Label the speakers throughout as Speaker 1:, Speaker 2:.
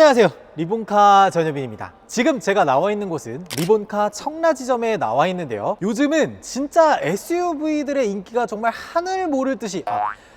Speaker 1: 안녕하세요, 리본카 전여빈입니다. 지금 제가 나와 있는 곳은 리본카 청라지점에 나와 있는데요, 요즘은 진짜 SUV들의 인기가 정말 하늘 모를 듯이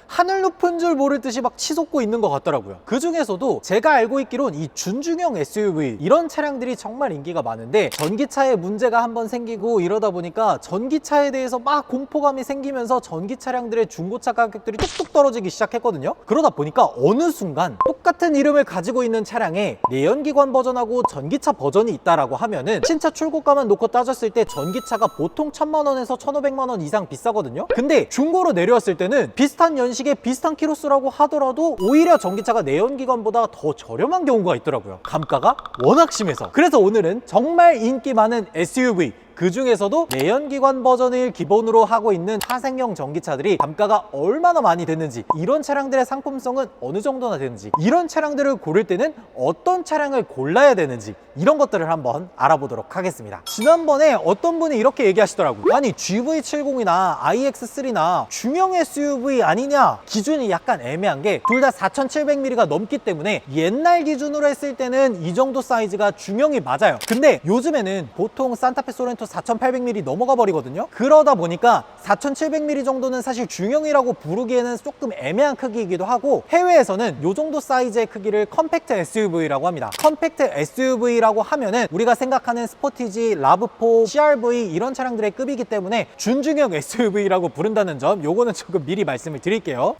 Speaker 1: 하늘 높은 줄 모를 듯이 막 치솟고 있는 것 같더라고요. 그 중에서도 제가 알고 있기론 이 준중형 SUV 이런 차량들이 정말 인기가 많은데, 전기차에 문제가 한번 생기고 이러다 보니까 전기차에 대해서 막 공포감이 생기면서 전기 차량들의 중고차 가격들이 뚝뚝 떨어지기 시작했거든요. 그러다 보니까 어느 순간 똑같은 이름을 가지고 있는 차량에 내연기관 버전하고 전기차 버전이 있다라고 하면은 신차 출고가만 놓고 따졌을 때 전기차가 보통 1000만 원에서 1500만 원 이상 비싸거든요. 근데 중고로 내려왔을 때는 비슷한 연식에 비슷한 키로수라고 하더라도 오히려 전기차가 내연기관보다 더 저렴한 경우가 있더라고요. 감가가 워낙 심해서. 그래서 오늘은 정말 인기 많은 SUV, 그 중에서도 내연기관 버전을 기본으로 하고 있는 차생형 전기차들이 감가가 얼마나 많이 됐는지, 이런 차량들의 상품성은 어느 정도나 되는지, 이런 차량들을 고를 때는 어떤 차량을 골라야 되는지, 이런 것들을 한번 알아보도록 하겠습니다. 지난번에 어떤 분이 이렇게 얘기하시더라고요. 아니, GV70이나 iX3나 중형 SUV 아니냐, 기준이 약간 애매한 게 둘 다 4700mm가 넘기 때문에 옛날 기준으로 했을 때는 이 정도 사이즈가 중형이 맞아요. 근데 요즘에는 보통 산타페 소렌토 4800mm 넘어가 버리거든요. 그러다 보니까 4700mm 정도는 사실 중형이라고 부르기에는 조금 애매한 크기이기도 하고, 해외에서는 이 정도 사이즈의 크기를 컴팩트 SUV라고 합니다. 컴팩트 SUV라고 하면은 우리가 생각하는 스포티지, 라브4, CR-V 이런 차량들의 급이기 때문에 준중형 SUV라고 부른다는 점, 요거는 조금 미리 말씀을 드릴게요.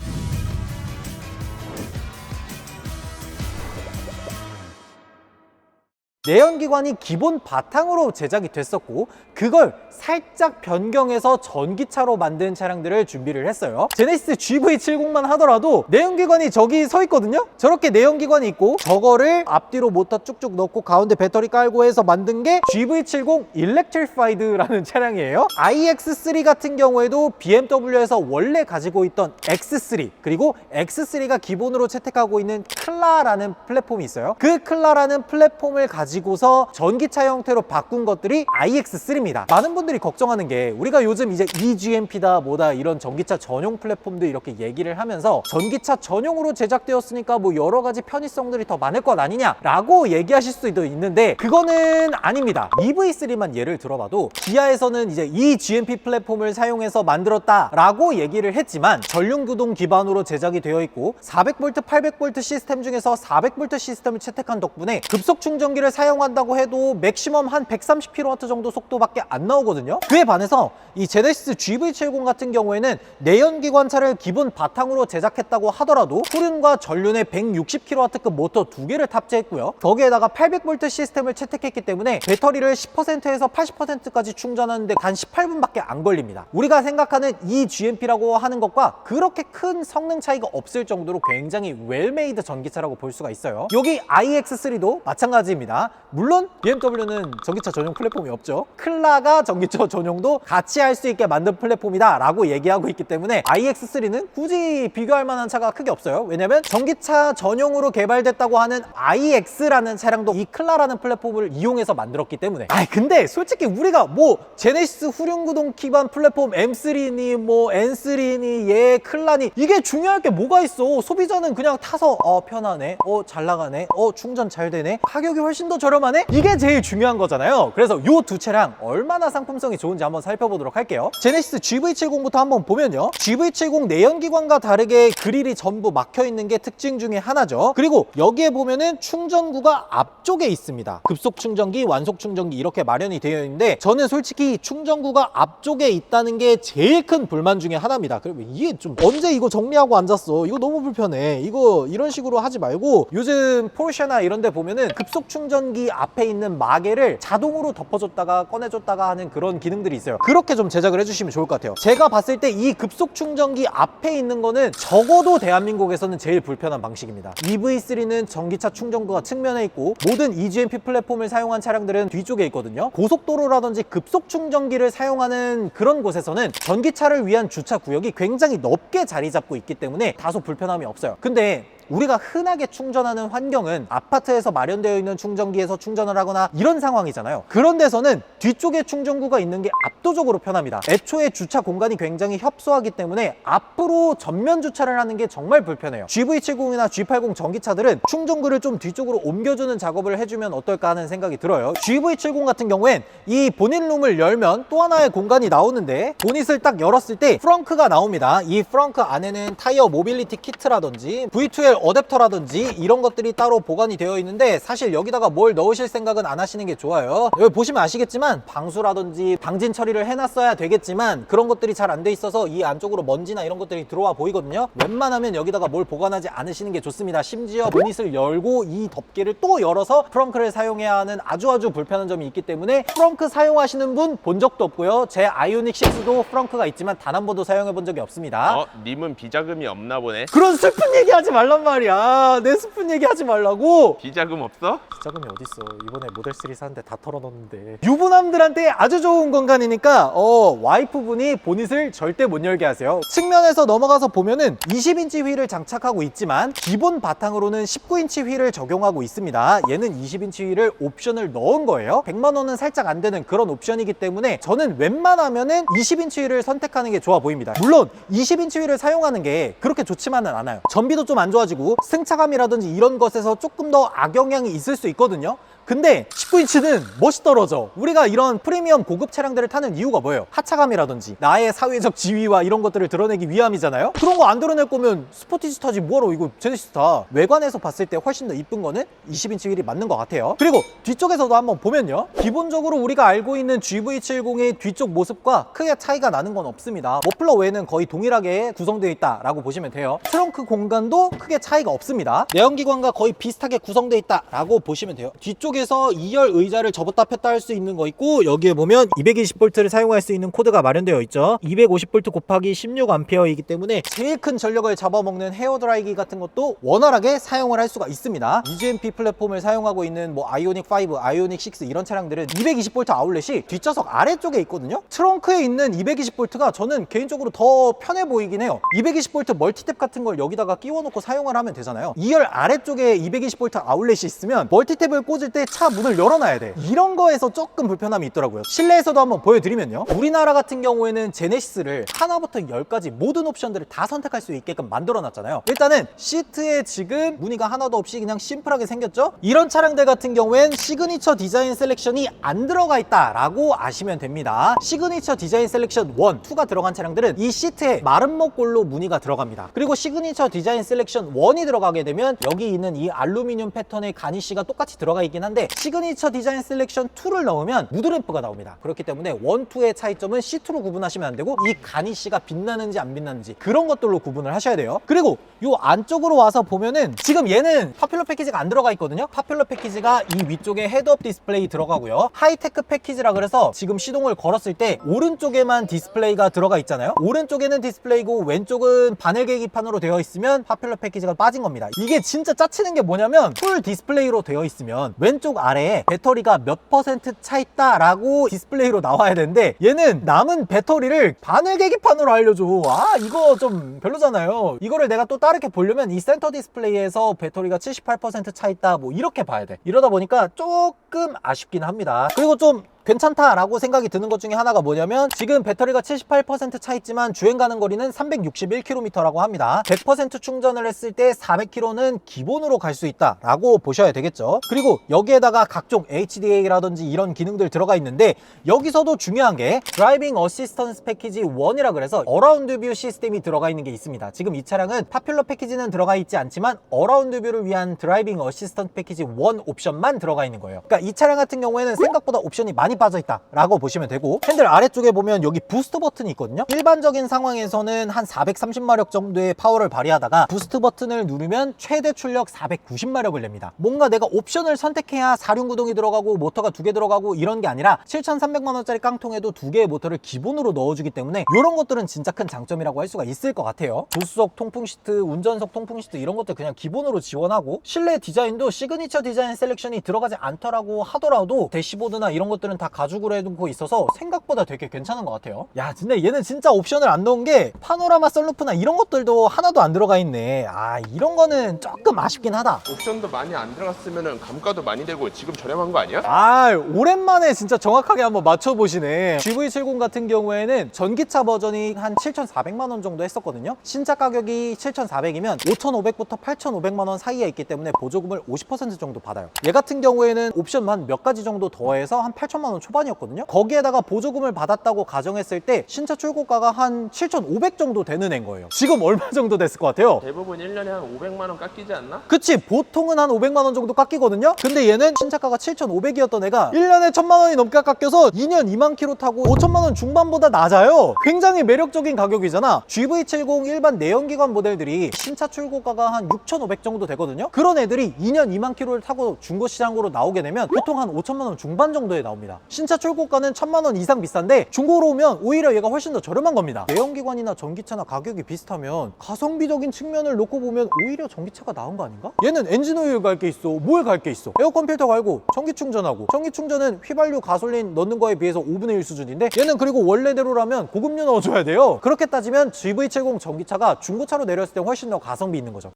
Speaker 1: 내연기관이 기본 바탕으로 제작이 됐었고, 그걸 살짝 변경해서 전기차로 만든 차량들을 준비를 했어요. 제네시스 GV70만 하더라도 내연기관이 저기 서 있거든요. 저렇게 내연기관이 있고, 저거를 앞뒤로 모터 쭉쭉 넣고 가운데 배터리 깔고 해서 만든 게 GV70 Electrified라는 차량이에요. iX3 같은 경우에도 BMW에서 원래 가지고 있던 X3, 그리고 X3가 기본으로 채택하고 있는 클라라는 플랫폼이 있어요. 그 클라라는 플랫폼을 가지고서 전기차 형태로 바꾼 것들이 iX3입니다. 많은 분들이 걱정하는 게, 우리가 요즘 이제 eGMP다 뭐다 이런 전기차 전용 플랫폼도 이렇게 얘기를 하면서 전기차 전용으로 제작되었으니까 뭐 여러 가지 편의성들이 더 많을 것 아니냐 라고 얘기하실 수도 있는데, 그거는 아닙니다. EV3만 예를 들어봐도 기아에서는 이제 eGMP 플랫폼을 사용해서 만들었다 라고 얘기를 했지만, 전륜구동 기반으로 제작이 되어 있고 400V, 800V 시스템 중에서 400V 시스템을 채택한 덕분에 급속 충전기를 사용한다고 해도 맥시멈 한 130kW 정도 속도밖에 안 나오거든요. 그에 반해서 이 제네시스 GV70 같은 경우에는 내연기관차를 기본 바탕으로 제작했다고 하더라도 후륜과 전륜에 160kW급 모터 2개를 탑재했고요. 거기에다가 800V 시스템을 채택했기 때문에 배터리를 10%에서 80%까지 충전하는데 단 18분밖에 안 걸립니다. 우리가 생각하는 이 GMP라고 하는 것과 그렇게 큰 성능 차이가 없을 정도로 굉장히 웰메이드 전기차라고 볼 수가 있어요. 여기 iX3도 마찬가지입니다. 물론 BMW는 전기차 전용 플랫폼이 없죠. 클라가 전기차 전용도 같이 할 수 있게 만든 플랫폼이다 라고 얘기하고 있기 때문에 iX3는 굳이 비교할 만한 차가 크게 없어요. 왜냐면 전기차 전용으로 개발됐다고 하는 iX라는 차량도 이 클라라는 플랫폼을 이용해서 만들었기 때문에. 근데 솔직히 우리가 뭐 제네시스 후륜구동 기반 플랫폼 M3니 뭐 N3니 얘 클라니 이게 중요할 게 뭐가 있어. 소비자는 그냥 타서 편하네, 잘 나가네, 충전 잘 되네, 가격이 훨씬 더 저렴하네, 이게 제일 중요한 거잖아요. 그래서 요 두 차량 얼마나 상품성이 좋은지 한번 살펴보도록 할게요. 제네시스 GV70부터 한번 보면요, GV70 내연기관과 다르게 그릴이 전부 막혀있는 게 특징 중에 하나죠. 그리고 여기에 보면은 충전구가 앞쪽에 있습니다. 급속 충전기, 완속 충전기 이렇게 마련이 되어 있는데, 저는 솔직히 충전구가 앞쪽에 있다는 게 제일 큰 불만 중에 하나입니다. 그리고 이게 좀 언제 이거 정리하고 앉았어, 이거 너무 불편해, 이거 이런 식으로 하지 말고, 요즘 포르쉐나 이런 데 보면은 급속 충전기 앞에 있는 마개를 자동으로 덮어줬다가 꺼내줬다가 하는 그런 기능들이 있어요. 그렇게 좀 제작을 해주시면 좋을 것 같아요. 제가 봤을 때 이 급속 충전기 앞에 있는 거는 적어도 대한민국에서는 제일 불편한 방식입니다. EV3는 전기차 충전구가 측면에 있고, 모든 eGMP 플랫폼을 사용한 차량들은 뒤쪽에 있거든요. 고속도로라든지 급속 충전기를 사용하는 그런 곳에서는 전기차를 위한 주차 구역이 굉장히 넓게 자리 잡고 있기 때문에 다소 불편함이 없어요. 근데 우리가 흔하게 충전하는 환경은 아파트에서 마련되어 있는 충전기에서 충전을 하거나 이런 상황이잖아요. 그런 데서는 뒤쪽에 충전구가 있는 게 압도적으로 편합니다. 애초에 주차 공간이 굉장히 협소하기 때문에 앞으로 전면 주차를 하는 게 정말 불편해요. GV70이나 G80 전기차들은 충전구를 좀 뒤쪽으로 옮겨주는 작업을 해주면 어떨까 하는 생각이 들어요. GV70 같은 경우엔 이 보닛룸을 열면 또 하나의 공간이 나오는데, 보닛을 딱 열었을 때 프렁크가 나옵니다. 이 프렁크 안에는 타이어 모빌리티 키트라든지 V2L 어댑터라든지 이런 것들이 따로 보관이 되어 있는데, 사실 여기다가 뭘 넣으실 생각은 안 하시는 게 좋아요. 여기 보시면 아시겠지만 방수라든지 방진 처리를 해놨어야 되겠지만 그런 것들이 잘 안 돼 있어서 이 안쪽으로 먼지나 이런 것들이 들어와 보이거든요. 웬만하면 여기다가 뭘 보관하지 않으시는 게 좋습니다. 심지어 보닛을 열고 이 덮개를 또 열어서 프렁크를 사용해야 하는 아주 불편한 점이 있기 때문에 프렁크 사용하시는 분 본 적도 없고요. 제 아이오닉 6도 프렁크가 있지만 단 한 번도 사용해 본 적이 없습니다.
Speaker 2: 님은 비자금이 없나 보네.
Speaker 1: 그런 슬픈 얘기 하지 말란 말이야. 내 슬픈 얘기 하지 말라고.
Speaker 2: 비자금 없어?
Speaker 1: 비자금이 어딨어. 이번에 모델 3 사는데 다 털어넣었는데. 유부남들한테 아주 좋은 공간이니까 와이프분이 보닛을 절대 못 열게 하세요. 측면에서 넘어가서 보면은 20인치 휠을 장착하고 있지만 기본 바탕으로는 19인치 휠을 적용하고 있습니다. 얘는 20인치 휠을 옵션을 넣은 거예요. 100만 원은 살짝 안 되는 그런 옵션이기 때문에 저는 웬만하면은 20인치 휠을 선택하는 게 좋아 보입니다. 물론 20인치 휠을 사용하는 게 그렇게 좋지만은 않아요. 전비도 좀 안 좋아지고 승차감이라든지 이런 것에서 조금 더 악영향이 있을 수 있거든요. 근데 19인치는 멋이 떨어져. 우리가 이런 프리미엄 고급 차량들을 타는 이유가 뭐예요? 하차감이라든지 나의 사회적 지위와 이런 것들을 드러내기 위함이잖아요. 그런 거 안 드러낼 거면 스포티지 타지 뭐하러 이거 제네시스 타. 외관에서 봤을 때 훨씬 더 이쁜 거는 20인치 휠이 맞는 것 같아요. 그리고 뒤쪽에서도 한번 보면요, 기본적으로 우리가 알고 있는 GV70의 뒤쪽 모습과 크게 차이가 나는 건 없습니다. 머플러 외에는 거의 동일하게 구성되어 있다라고 보시면 돼요. 트렁크 공간도 크게 차이가 없습니다. 내연기관과 거의 비슷하게 구성되어 있다라고 보시면 돼요. 뒤쪽에 에서 2열 의자를 접었다 폈다 할 수 있는 거 있고, 여기에 보면 220V를 사용할 수 있는 코드가 마련되어 있죠. 250V 곱하기 16A이기 때문에 제일 큰 전력을 잡아먹는 헤어드라이기 같은 것도 원활하게 사용을 할 수가 있습니다. EGMP 플랫폼을 사용하고 있는 뭐 아이오닉 5, 아이오닉 6 이런 차량들은 220V 아울렛이 뒷좌석 아래쪽에 있거든요. 트렁크에 있는 220V가 저는 개인적으로 더 편해 보이긴 해요. 220V 멀티탭 같은 걸 여기다가 끼워놓고 사용을 하면 되잖아요. 2열 아래쪽에 220V 아울렛이 있으면 멀티탭을 꽂을 때 차 문을 열어놔야 돼. 이런 거에서 조금 불편함이 있더라고요. 실내에서도 한번 보여드리면요, 우리나라 같은 경우에는 제네시스를 하나부터 10까지 모든 옵션들을 다 선택할 수 있게끔 만들어 놨잖아요. 일단은 시트에 지금 무늬가 하나도 없이 그냥 심플하게 생겼죠. 이런 차량들 같은 경우엔 시그니처 디자인 셀렉션이 안 들어가 있다라고 아시면 됩니다. 시그니처 디자인 셀렉션 1, 2가 들어간 차량들은 이 시트에 마름모꼴로 무늬가 들어갑니다. 그리고 시그니처 디자인 셀렉션 1이 들어가게 되면 여기 있는 이 알루미늄 패턴의 가니쉬가 똑같이 들어가 있긴 한데, 시그니처 디자인 셀렉션 2를 넣으면 무드램프가 나옵니다. 그렇기 때문에 1, 2의 차이점은 C2로 구분하시면 안 되고, 이 가니쉬가 빛나는지 안 빛나는지 그런 것들로 구분을 하셔야 돼요. 그리고 요 안쪽으로 와서 보면은 지금 얘는 파퓰러 패키지가 안 들어가 있거든요. 파퓰러 패키지가 이 위쪽에 헤드업 디스플레이 들어가고요. 하이테크 패키지라 그래서 지금 시동을 걸었을 때 오른쪽에만 디스플레이가 들어가 있잖아요. 오른쪽에는 디스플레이고 왼쪽은 바늘 계기판으로 되어 있으면 파퓰러 패키지가 빠진 겁니다. 이게 진짜 짜치는 게 뭐냐면, 풀 디스플레이로 되어 있으면 왼쪽 아래에 배터리가 몇 % 차 있다라고 디스플레이로 나와야 되는데, 얘는 남은 배터리를 바늘 계기판으로 알려줘. 아, 이거 좀 별로잖아요. 이거를 내가 또 다르게 보려면 이 센터 디스플레이에서 배터리가 78% 차 있다 뭐 이렇게 봐야 돼. 이러다 보니까 조금 아쉽긴 합니다. 그리고 좀 괜찮다라고 생각이 드는 것 중에 하나가 뭐냐면, 지금 배터리가 78% 차 있지만 주행 가는 거리는 361km라고 합니다. 100% 충전을 했을 때 400km는 기본으로 갈 수 있다라고 보셔야 되겠죠. 그리고 여기에다가 각종 HDA라든지 이런 기능들 들어가 있는데, 여기서도 중요한 게 드라이빙 어시스턴스 패키지 1이라 그래서 어라운드 뷰 시스템이 들어가 있는 게 있습니다. 지금 이 차량은 파퓰러 패키지는 들어가 있지 않지만 어라운드 뷰를 위한 드라이빙 어시스턴트 패키지 1 옵션만 들어가 있는 거예요. 그러니까 이 차량 같은 경우에는 생각보다 옵션이 많이 빠져있다 라고 보시면 되고, 핸들 아래쪽에 보면 여기 부스트 버튼이 있거든요. 일반적인 상황에서는 한 430마력 정도의 파워를 발휘하다가 부스트 버튼을 누르면 최대 출력 490마력을 냅니다. 뭔가 내가 옵션을 선택해야 4륜 구동이 들어가고 모터가 2개 들어가고 이런 게 아니라 7,300만원짜리 깡통에도 2개의 모터를 기본으로 넣어주기 때문에 이런 것들은 진짜 큰 장점이라고 할 수가 있을 것 같아요. 조수석 통풍 시트, 운전석 통풍 시트 이런 것들 그냥 기본으로 지원하고, 실내 디자인도 시그니처 디자인 셀렉션이 들어가지 않더라고 하더라도 대시보드나 이런 것들은 다 가죽으로 해놓고 있어서 생각보다 되게 괜찮은 것 같아요. 야, 근데 얘는 진짜 옵션을 안 넣은 게 파노라마 썬루프나 이런 것들도 하나도 안 들어가 있네. 아, 이런 거는 조금 아쉽긴 하다.
Speaker 2: 옵션도 많이 안 들어갔으면 감가도 많이 되고 지금 저렴한 거 아니야?
Speaker 1: 아, 오랜만에 진짜 정확하게 한번 맞춰보시네. GV70 같은 경우에는 전기차 버전이 한 7,400만 원 정도 했었거든요. 신차 가격이 7,400이면 5,500부터 8,500만 원 사이에 있기 때문에 보조금을 50% 정도 받아요. 얘 같은 경우에는 옵션만 몇 가지 정도 더해서 한 8,000만 원 초반이었거든요. 거기에다가 보조금을 받았다고 가정했을 때 신차 출고가가 한 7,500 정도 되는 애인 거예요. 지금 얼마 정도 됐을 것 같아요?
Speaker 2: 대부분 1년에 한 500만 원 깎이지 않나?
Speaker 1: 그치, 보통은 한 500만 원 정도 깎이거든요. 근데 얘는 신차가가 7,500이었던 애가 1년에 1,000만 원이 넘게 깎여서 2년 2만 킬로 타고 5천만 원 중반보다 낮아요. 굉장히 매력적인 가격이잖아. GV70 일반 내연기관 모델들이 신차 출고가가 한 6,500 정도 되거든요. 그런 애들이 2년 2만 킬로를 타고 중고 시장으로 나오게 되면 보통 한 5천만 원 중반 정도에 나옵니다. 신차 출고가는 1,000만 원 이상 비싼데 중고로 오면 오히려 얘가 훨씬 더 저렴한 겁니다. 내연기관이나 전기차나 가격이 비슷하면 가성비적인 측면을 놓고 보면 오히려 전기차가 나은 거 아닌가? 얘는 엔진 오일 갈 게 있어, 뭘 갈 게 있어, 에어컨 필터 갈고 전기 충전하고, 전기 충전은 휘발유 가솔린 넣는 거에 비해서 5분의 1 수준인데 얘는 그리고 원래대로라면 고급류 넣어줘야 돼요. 그렇게 따지면 GV70 전기차가 중고차로 내렸을 때 훨씬 더 가성비 있는 거죠.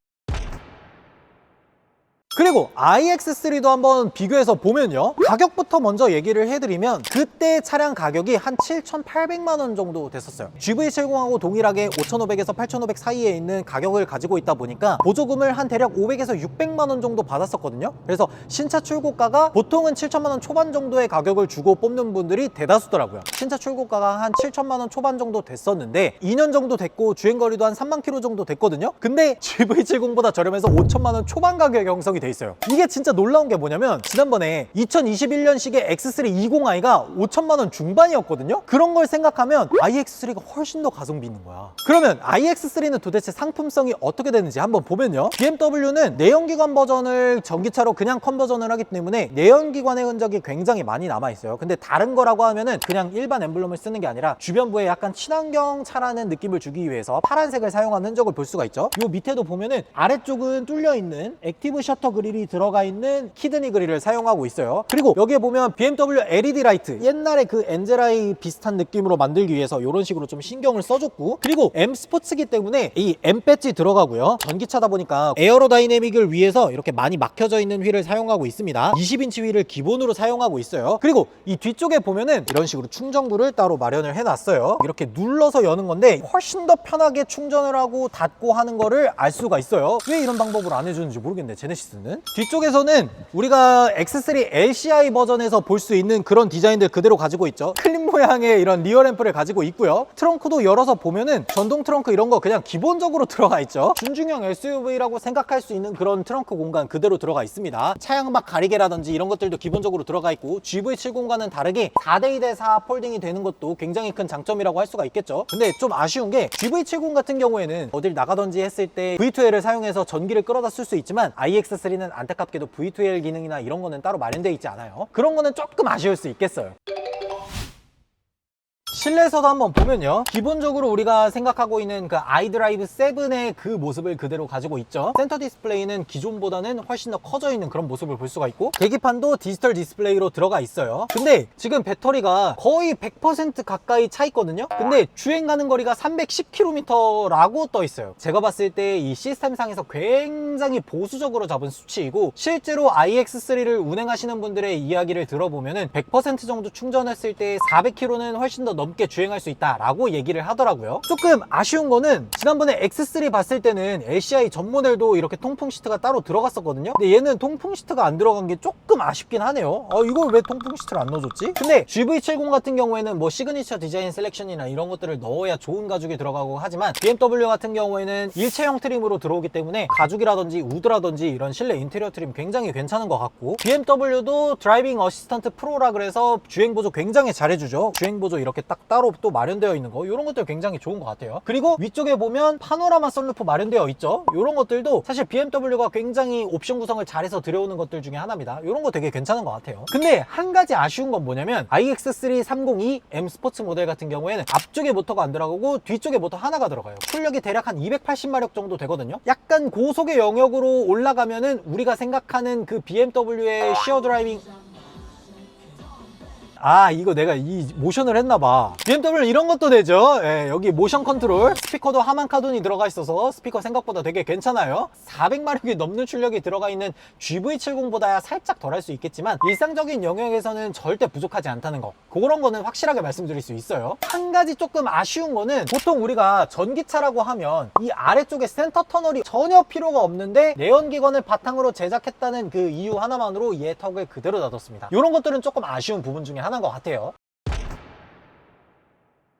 Speaker 1: 그리고 iX3도 한번 비교해서 보면요, 가격부터 먼저 얘기를 해드리면 그때 차량 가격이 한 7,800만 원 정도 됐었어요. GV70하고 동일하게 5,500에서 8,500 사이에 있는 가격을 가지고 있다 보니까 보조금을 한 대략 500에서 600만 원 정도 받았었거든요. 그래서 신차 출고가가 보통은 7천만 원 초반 정도의 가격을 주고 뽑는 분들이 대다수더라고요. 신차 출고가가 한 7천만 원 초반 정도 됐었는데 2년 정도 됐고 주행거리도 한 3만 킬로 정도 됐거든요. 근데 GV70보다 저렴해서 5천만 원 초반 가격 형성이 돼 있어요. 이게 진짜 놀라운 게 뭐냐면 지난번에 2021년식의 X3 20i가 5천만 원 중반이었거든요. 그런 걸 생각하면 iX3가 훨씬 더 가성비 있는 거야. 그러면 iX3는 도대체 상품성이 어떻게 되는지 한번 보면요, BMW는 내연기관 버전을 전기차로 그냥 컨버전을 하기 때문에 내연기관의 흔적이 굉장히 많이 남아있어요. 근데 다른 거라고 하면은 그냥 일반 엠블럼을 쓰는 게 아니라 주변부에 약간 친환경 차라는 느낌을 주기 위해서 파란색을 사용한 흔적을 볼 수가 있죠. 요 밑에도 보면은 아래쪽은 뚫려있는 액티브 셔터 그릴이 들어가 있는 키드니 그릴을 사용하고 있어요. 그리고 여기에 보면 BMW LED 라이트, 옛날에 그 엔젤아이 비슷한 느낌으로 만들기 위해서 이런 식으로 좀 신경을 써줬고, 그리고 M 스포츠기 때문에 이 M 배지 들어가고요. 전기차다 보니까 에어로다이내믹을 위해서 이렇게 많이 막혀져 있는 휠을 사용하고 있습니다. 20인치 휠을 기본으로 사용하고 있어요. 그리고 이 뒤쪽에 보면은 이런 식으로 충전구를 따로 마련을 해놨어요. 이렇게 눌러서 여는 건데 훨씬 더 편하게 충전을 하고 닫고 하는 거를 알 수가 있어요. 왜 이런 방법을 안 해주는지 모르겠네, 제네시스는. 뒤쪽에서는 우리가 X3 LCI 버전에서 볼 수 있는 그런 디자인들 그대로 가지고 있죠. 클립 모양의 이런 리어 램프를 가지고 있고요. 트렁크도 열어서 보면은 전동 트렁크 이런 거 그냥 기본적으로 들어가 있죠. 준중형 SUV라고 생각할 수 있는 그런 트렁크 공간 그대로 들어가 있습니다. 차양막 가리개라든지 이런 것들도 기본적으로 들어가 있고, GV70과는 다르게 4대2대4 폴딩이 되는 것도 굉장히 큰 장점이라고 할 수가 있겠죠. 근데 좀 아쉬운 게 GV70 같은 경우에는 어딜 나가든지 했을 때 V2L을 사용해서 전기를 끌어다 쓸 수 있지만 iX3는 안타깝게도 V2L 기능이나 이런 거는 따로 마련되어 있지 않아요. 그런 거는 조금 아쉬울 수 있겠어요. 실내에서도 한번 보면요, 기본적으로 우리가 생각하고 있는 그 아이드라이브 7의 그 모습을 그대로 가지고 있죠. 센터 디스플레이는 기존보다는 훨씬 더 커져 있는 그런 모습을 볼 수가 있고, 계기판도 디지털 디스플레이로 들어가 있어요. 근데 지금 배터리가 거의 100% 가까이 차 있거든요. 근데 주행 가는 거리가 310km라고 떠 있어요. 제가 봤을 때 이 시스템상에서 굉장히 보수적으로 잡은 수치이고, 실제로 iX3를 운행하시는 분들의 이야기를 들어보면은 100% 정도 충전했을 때 400km는 훨씬 더 넘게 주행할 수 있다라고 얘기를 하더라고요. 조금 아쉬운 거는 지난번에 X3 봤을 때는 LCI 전 모델도 이렇게 통풍 시트가 따로 들어갔었거든요. 근데 얘는 통풍 시트가 안 들어간 게 조금 아쉽긴 하네요. 이걸 왜 통풍 시트를 안 넣어줬지? 근데 GV70 같은 경우에는 뭐 시그니처 디자인 셀렉션이나 이런 것들을 넣어야 좋은 가죽이 들어가고 하지만 BMW 같은 경우에는 일체형 트림으로 들어오기 때문에 가죽이라든지 우드라든지 이런 실내 인테리어 트림 굉장히 괜찮은 것 같고, BMW도 드라이빙 어시스턴트 프로라 그래서 주행 보조 굉장히 잘해주죠. 주행 보조 이렇게 딱 따로 또 마련되어 있는 거, 이런 것들 굉장히 좋은 것 같아요. 그리고 위쪽에 보면 파노라마 썬루프 마련되어 있죠. 이런 것들도 사실 BMW가 굉장히 옵션 구성을 잘해서 들여오는 것들 중에 하나입니다. 이런 거 되게 괜찮은 것 같아요. 근데 한 가지 아쉬운 건 뭐냐면 iX3 302 M 스포츠 모델 같은 경우에는 앞쪽에 모터가 안 들어가고 뒤쪽에 모터 하나가 들어가요. 출력이 대략 한 280마력 정도 되거든요. 약간 고속의 영역으로 올라가면은 우리가 생각하는 그 BMW의 시어 드라이빙 아, 이거 내가 이 모션을 했나봐. BMW는 이런 것도 되죠. 예, 여기 모션 컨트롤, 스피커도 하만 카돈이 들어가 있어서 스피커 생각보다 되게 괜찮아요. 400마력이 넘는 출력이 들어가 있는 GV70보다 살짝 덜 할 수 있겠지만 일상적인 영역에서는 절대 부족하지 않다는 거, 그런 거는 확실하게 말씀드릴 수 있어요. 한 가지 조금 아쉬운 거는, 보통 우리가 전기차라고 하면 이 아래쪽에 센터 터널이 전혀 필요가 없는데 내연기관을 바탕으로 제작했다는 그 이유 하나만으로 얘 턱을 그대로 놔뒀습니다. 이런 것들은 조금 아쉬운 부분 중에 하나인 것 같아요.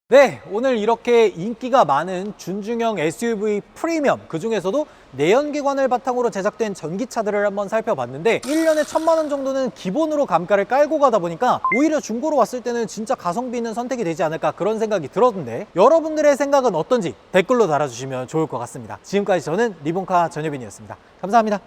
Speaker 1: 네, 오늘 이렇게 인기가 많은 준중형 SUV 프리미엄, 그 중에서도 내연기관을 바탕으로 제작된 전기차들을 한번 살펴봤는데 1년에 1000만 원 정도는 기본으로 감가를 깔고 가다 보니까 오히려 중고로 왔을 때는 진짜 가성비 있는 선택이 되지 않을까, 그런 생각이 들었는데 여러분들의 생각은 어떤지 댓글로 달아주시면 좋을 것 같습니다. 지금까지 저는 리본카 전효빈이었습니다. 감사합니다.